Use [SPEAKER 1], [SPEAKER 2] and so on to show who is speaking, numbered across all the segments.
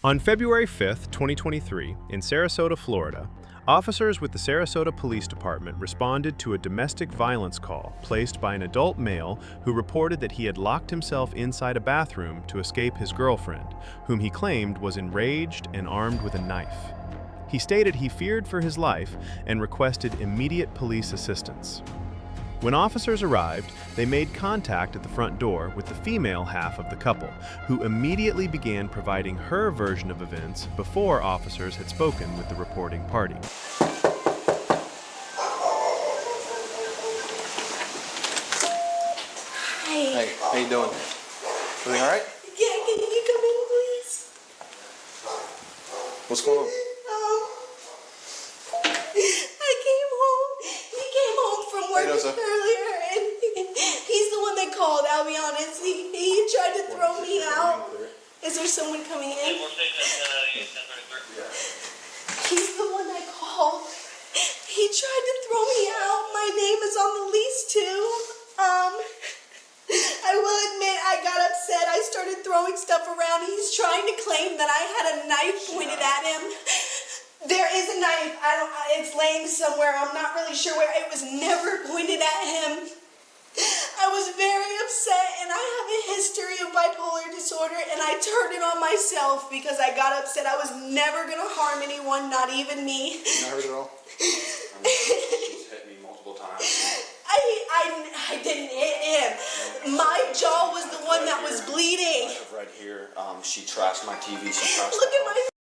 [SPEAKER 1] On February 5, 2023, in Sarasota, Florida, officers with the Sarasota Police Department responded to a domestic violence call placed by an adult male who reported that he had locked himself inside a bathroom to escape his girlfriend, whom he claimed was enraged and armed with a knife. He stated he feared for his life and requested immediate police assistance. When officers arrived, they made contact at the front door with the female half of the couple, who immediately began providing her version of events before officers had spoken with the reporting party.
[SPEAKER 2] Hey, how you doing? Everything all right?
[SPEAKER 3] Yeah, can you come in, please?
[SPEAKER 2] What's going on?
[SPEAKER 3] I came home. He came home from work earlier, and he's the one that called, I'll be honest. He tried to throw me out. Is there someone coming in? He's the one that called. He tried to throw me out. My name is on the lease, too. I will admit I got upset. I started throwing stuff around. He's trying to claim that I had a knife pointed at him. There is a knife. It's laying somewhere. I'm not really sure where. It was never pointed at him. I was very upset, and I have a history of bipolar disorder, and I turned it on myself because I got upset. I was never going to harm anyone, not even me.
[SPEAKER 2] You not hurt at all? She's hit me multiple times.
[SPEAKER 3] I didn't hit him. My jaw was the one that was bleeding.
[SPEAKER 2] I have right here. She trashed my TV. She trashed.
[SPEAKER 3] Look at my teeth.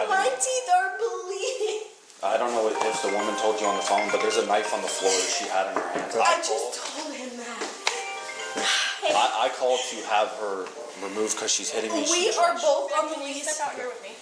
[SPEAKER 3] My teeth are bleeding.
[SPEAKER 2] I don't know if the woman told you on the phone, but there's a knife on the floor that she had in her hands.
[SPEAKER 3] I just told him that.
[SPEAKER 2] I called to have her removed because she's hitting me.
[SPEAKER 3] We are both on the lease.
[SPEAKER 4] Step out here with me.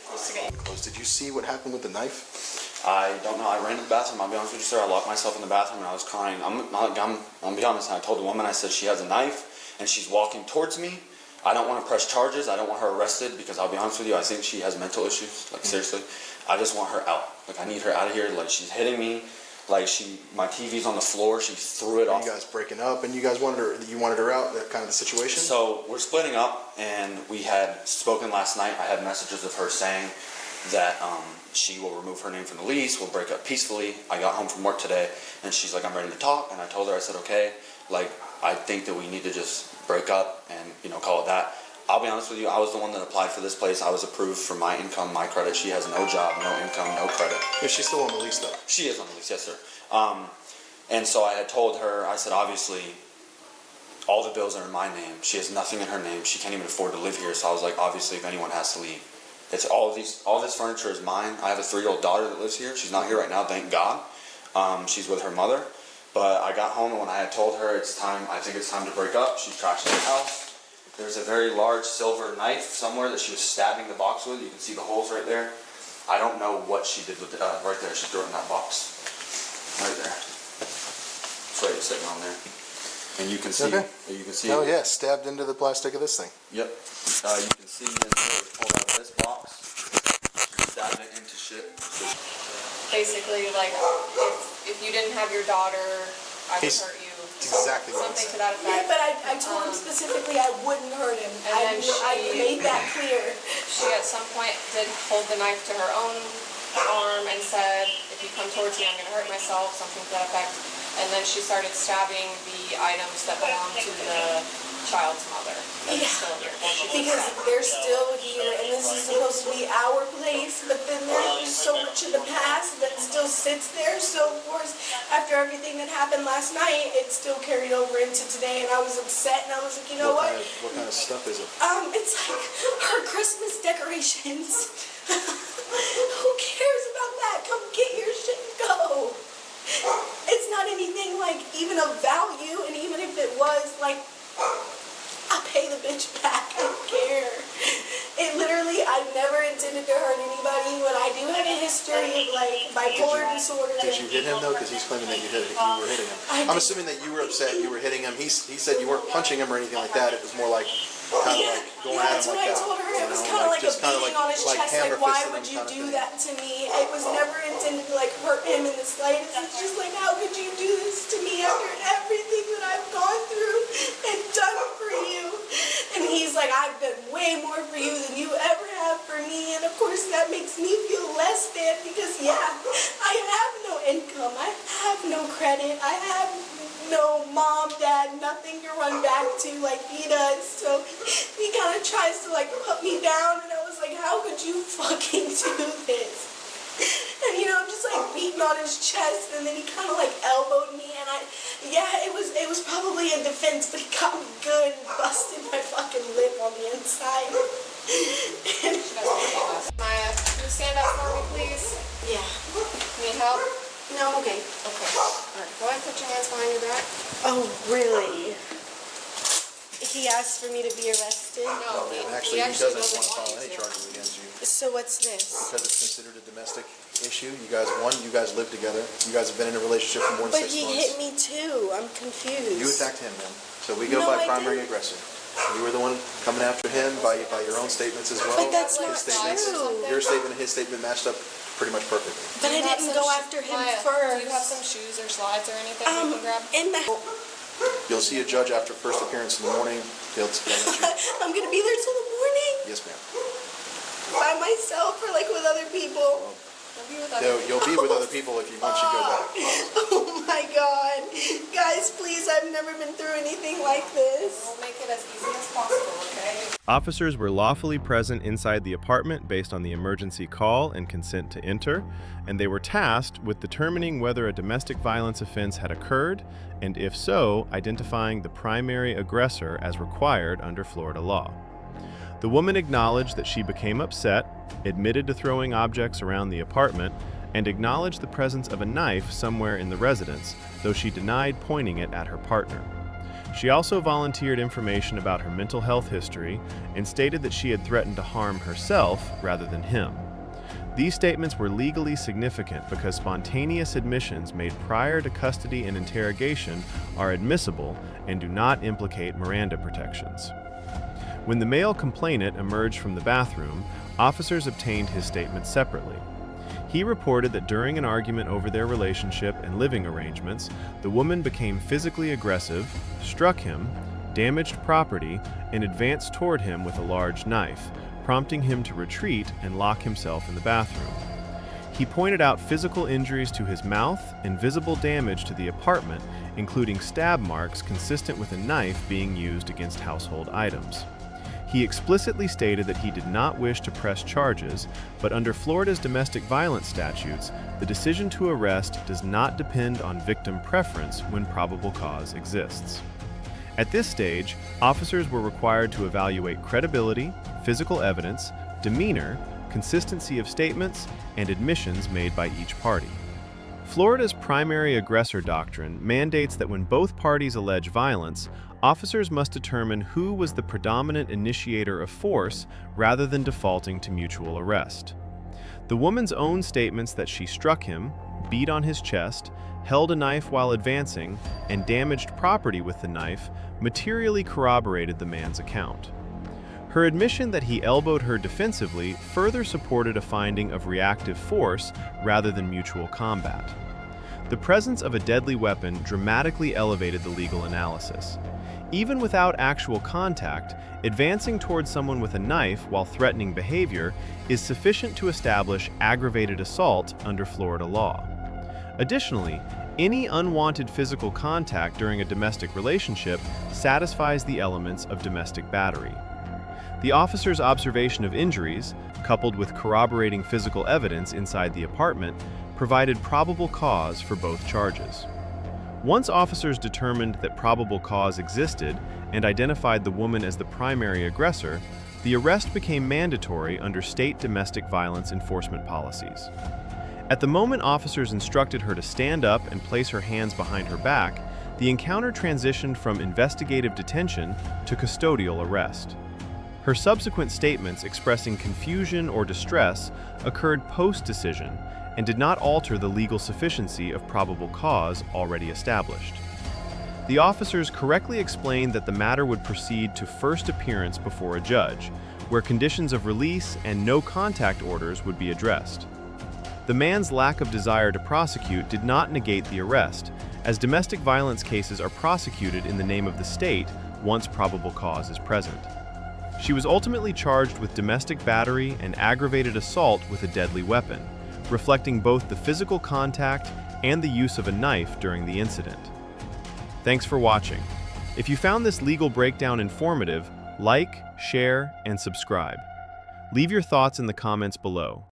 [SPEAKER 5] Did you see what happened with the knife?
[SPEAKER 2] I don't know. I ran to the bathroom. I'll be honest with you, sir. I locked myself in the bathroom and I was crying. I'm be honest. I told the woman, I said she has a knife and she's walking towards me. I don't want to press charges. I don't want her arrested because I'll be honest with you, I think she has mental issues. Like seriously, I just want her out. Like I need her out of here. Like she's hitting me. Like my TV's on the floor. She threw it off.
[SPEAKER 5] You guys breaking up and you guys wanted her out. That kind of the situation.
[SPEAKER 2] So we're splitting up and we had spoken last night. I had messages of her saying that she will remove her name from the lease. We'll break up peacefully. I got home from work today and she's like, I'm ready to talk. And I told her, I said, okay, like I think that we need to just break up and call it that. I'll be honest with you, I was the one that applied for this place. I was approved for my income, my credit. She has no job, no income, no credit.
[SPEAKER 5] Is she still on the lease though?
[SPEAKER 2] She is on the lease, yes sir. And so I had told her, I said, obviously, all the bills are in my name. She has nothing in her name. She can't even afford to live here. So I was like, obviously, if anyone has to leave, it's all this furniture is mine. I have a 3-year-old daughter that lives here. She's not here right now, thank God. She's with her mother. But I got home and when I had told her it's time, I think it's time to break up, she trashed the house. There's a very large silver knife somewhere that she was stabbing the box with. You can see the holes right there. I don't know what she did with it. Right there, she threw it in that box. Right there. That's right, it's sitting on there. And you can see, you can see.
[SPEAKER 5] Oh yeah, stabbed into the plastic of this thing.
[SPEAKER 2] Yep. You can see it was pulled out of this box. She stabbed it into shit.
[SPEAKER 4] Basically, like, if you didn't have your daughter, I would hurt you.
[SPEAKER 5] Exactly what
[SPEAKER 4] Something to that effect.
[SPEAKER 3] Yeah, but I told him specifically I wouldn't hurt him. I made that clear.
[SPEAKER 4] She at some point did hold the knife to her own arm and said, if you come towards me, I'm going to hurt myself, something to that effect. And then she started stabbing the items that belong to the child's mother that is still here.
[SPEAKER 3] Because they're still here, and this is supposed to be our place, but then there's so much in the past that still sits there. So, of course, after everything that happened last night, it still carried over into today, and I was upset, and I was like, you know what?
[SPEAKER 5] What kind of stuff is it?
[SPEAKER 3] It's like her Christmas decorations. Who cares about that? Come get your shit and go. It's not anything like even of value, and even if it was, like, I'll pay the bitch back. I don't care. It literally, I never intended to hurt anybody, but I do have a history of like bipolar disorder.
[SPEAKER 5] Did you hit him though? Because he's claiming that you were hitting him. I'm assuming that you were upset. You were hitting him. He said you weren't punching him or anything like that. It was more like kind of like going at him like that.
[SPEAKER 3] That's what I told her. It was kind of like a beating on his chest. Like, why would you do that to me? It was never intended to like hurt him in the slightest. It's just like, how could you do this to me after everything that I've gone through and done for you? And he's like, I've done way more for you than you ever have for and of course that makes me feel less than because, yeah, I have no income, I have no credit, I have no mom, dad, nothing to run back to like he does. So he kind of tries to like put me down, and I was like, how could you fucking do this? And you know, I'm just like beating on his chest, and then he kind of like elbowed me, and it was probably in defense, but he got me good and busted my fucking lip on the inside.
[SPEAKER 4] Maya, can you stand up for me, please?
[SPEAKER 3] Yeah.
[SPEAKER 4] Need help?
[SPEAKER 3] No, I'm okay.
[SPEAKER 4] Okay. All right. Go ahead, put your hands behind your back.
[SPEAKER 3] Oh, really? He asked for me to be arrested?
[SPEAKER 4] No,
[SPEAKER 5] And
[SPEAKER 4] he
[SPEAKER 5] actually, he doesn't
[SPEAKER 4] doesn't
[SPEAKER 5] want to
[SPEAKER 4] want
[SPEAKER 5] file
[SPEAKER 4] you
[SPEAKER 5] any
[SPEAKER 4] to.
[SPEAKER 5] charges against you
[SPEAKER 3] So what's this?
[SPEAKER 5] because it's considered a domestic issue. You guys live together. You guys have been in a relationship for more than
[SPEAKER 3] But
[SPEAKER 5] 6
[SPEAKER 3] he
[SPEAKER 5] months.
[SPEAKER 3] hit me too. I'm confused.
[SPEAKER 5] You attacked him, man. So we go
[SPEAKER 3] No,
[SPEAKER 5] by
[SPEAKER 3] I
[SPEAKER 5] primary
[SPEAKER 3] didn't.
[SPEAKER 5] aggressor. You were the one coming after him by your own statements as well.
[SPEAKER 3] But that's not
[SPEAKER 5] His statements,
[SPEAKER 3] true.
[SPEAKER 5] your statement and his statement matched up pretty much perfectly.
[SPEAKER 3] But
[SPEAKER 4] Do
[SPEAKER 3] I
[SPEAKER 4] you have
[SPEAKER 3] didn't
[SPEAKER 4] some
[SPEAKER 3] go
[SPEAKER 4] sho-
[SPEAKER 3] after him
[SPEAKER 4] Maya,
[SPEAKER 3] first.
[SPEAKER 4] Do you have some shoes or slides or anything you can grab?
[SPEAKER 3] In the
[SPEAKER 5] You'll see a judge after first appearance in the morning. He'll let you.
[SPEAKER 3] I'm gonna be there till the morning
[SPEAKER 5] Yes, ma'am.
[SPEAKER 3] by myself or like with other people.
[SPEAKER 4] You'll be with other
[SPEAKER 5] You'll be with other people if you once you go back.
[SPEAKER 3] Oh my god. Guys, please, I've never been through anything like this.
[SPEAKER 4] We'll make it as easy as possible, okay?
[SPEAKER 1] Officers were lawfully present inside the apartment based on the emergency call and consent to enter, and they were tasked with determining whether a domestic violence offense had occurred, and if so, identifying the primary aggressor as required under Florida law. The woman acknowledged that she became upset, admitted to throwing objects around the apartment, and acknowledged the presence of a knife somewhere in the residence, though she denied pointing it at her partner. She also volunteered information about her mental health history and stated that she had threatened to harm herself rather than him. These statements were legally significant because spontaneous admissions made prior to custody and interrogation are admissible and do not implicate Miranda protections. When the male complainant emerged from the bathroom, officers obtained his statement separately. He reported that during an argument over their relationship and living arrangements, the woman became physically aggressive, struck him, damaged property, and advanced toward him with a large knife, prompting him to retreat and lock himself in the bathroom. He pointed out physical injuries to his mouth and visible damage to the apartment, including stab marks consistent with a knife being used against household items. He explicitly stated that he did not wish to press charges, but under Florida's domestic violence statutes, the decision to arrest does not depend on victim preference when probable cause exists. At this stage, officers were required to evaluate credibility, physical evidence, demeanor, consistency of statements, and admissions made by each party. Florida's primary aggressor doctrine mandates that when both parties allege violence, officers must determine who was the predominant initiator of force rather than defaulting to mutual arrest. The woman's own statements that she struck him, beat on his chest, held a knife while advancing, and damaged property with the knife materially corroborated the man's account. Her admission that he elbowed her defensively further supported a finding of reactive force rather than mutual combat. The presence of a deadly weapon dramatically elevated the legal analysis. Even without actual contact, advancing towards someone with a knife while threatening behavior is sufficient to establish aggravated assault under Florida law. Additionally, any unwanted physical contact during a domestic relationship satisfies the elements of domestic battery. The officer's observation of injuries, coupled with corroborating physical evidence inside the apartment, provided probable cause for both charges. Once officers determined that probable cause existed and identified the woman as the primary aggressor, the arrest became mandatory under state domestic violence enforcement policies. At the moment officers instructed her to stand up and place her hands behind her back, the encounter transitioned from investigative detention to custodial arrest. Her subsequent statements expressing confusion or distress occurred post-decision and did not alter the legal sufficiency of probable cause already established. The officers correctly explained that the matter would proceed to first appearance before a judge, where conditions of release and no contact orders would be addressed. The man's lack of desire to prosecute did not negate the arrest, as domestic violence cases are prosecuted in the name of the state once probable cause is present. She was ultimately charged with domestic battery and aggravated assault with a deadly weapon, reflecting both the physical contact and the use of a knife during the incident. Thanks for watching. If you found this legal breakdown informative, like, share, and subscribe. Leave your thoughts in the comments below.